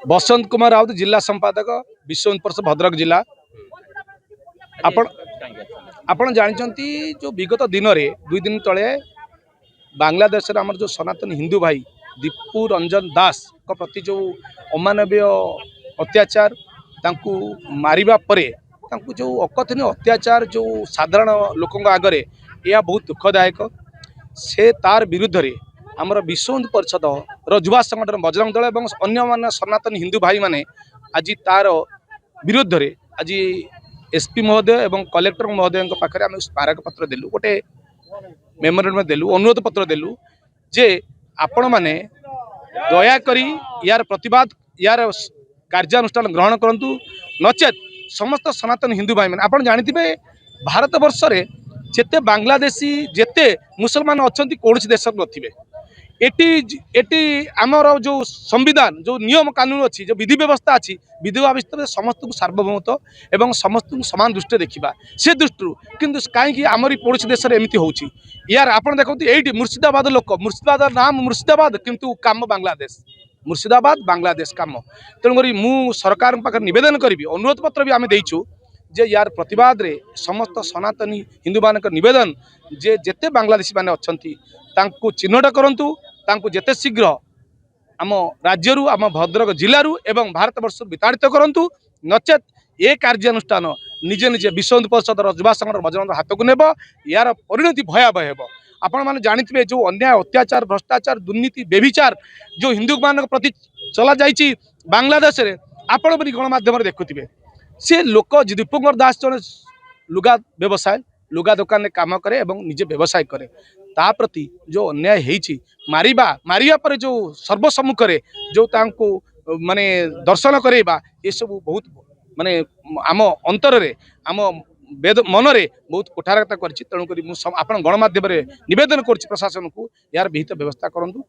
बसंत कुमार राउत जिला संपादक विश्व हिंदू परिषद भद्रक जिला। आपण आपण जानते जो विगत दिन रे 2 दिन तले बांग्लादेश आमर जो सनातन हिंदू भाई दीपू रंजन दास को प्रति जो अमानवीय अत्याचार तांकु मारिबा परे तांकु जो अकथनीय अत्याचार जो साधारण लोकों आगरे यह बहुत दुखदायक। से तार विरुद्ध रे आमर विश्व हिंदू परिषद युवा संगठन बजरंग दल और अन्य मान सनातन हिंदू भाई माने आज तार विरुद्ध रे आज एसपी महोदय एवं कलेक्टर महोदय पाखे आम स्मारक पत्र देलु, गोटे मेमोरेंडम देलु, अनुरोध पत्र देलु जे आपण माने दयाकरी यार प्रतिवाद यार कार्यानुष्ठान ग्रहण करंतु, नचेत समस्त सनातन हिंदू भाई माने आपण जानिथिबे भारत वर्ष रे जेते बांग्लादेशी जेते मुसलमान अच्छा कौन देश नथिबे। एटी आमर जो संविधान जो नियम कानून अच्छी जो विधि व्यवस्था अच्छी विधि व्यवस्था समस्त को सार्वभौमत्व एवं समस्त को समान दृष्टि देखा से दृष्टि किंतु कहीं आमरी पड़ोसी देश में एमती होची यार आपण देखते ये मुर्शिदाबाद लोक मुर्शिदाबाद नाम मुर्शिदाबाद किंतु काम बांग्लादेश मुर्शिदाबाद बांग्लादेश काम। तेणुक मु सरकार पाखे निवेदन करी अनुरोध पत्र भी आम देचु जे यार प्रतिवाद रे समस्त सनातनी हिंदू मान निवेदन जे जेते बांग्लादेशी माने अच्छी तांको चिन्हट करंतु, तांको जेते शीघ्र आम राज्यरू आम भद्रक जिलू एवं भारत वर्ष विताड़ित करंतु, नचेत ए कार्यानुष्ठान निजे निजे विश्व हिंदू परिषद युवा संगठन बजरंग हाथ को नेब यार परिणति भयावह हेब। आपण माने जानिथिबे जो अन्याय अत्याचार भ्रष्टाचार दुर्नीति बेविचार जो हिंदू मान प्रति चला जाइछि बांग्लादेश रे आपण भी गणमाध्यम देखुथिबे से लोक दीपंकर दास जन लुगा व्यवसाय लुगा दुकान में काम करे एवं निजे व्यवसाय करे ता प्रति जो अन्याय होइछि मारिया पर जो सर्वसम्मुख रे जो तांको माने दर्शन करेबा ये सब बहुत माने आम अंतर रे आम वेद मन रे बहुत कुठारगता करछि। तेणुक आपण गणमाध्यम निवेदन करछि प्रशासन को यार विहित व्यवस्था करंतु।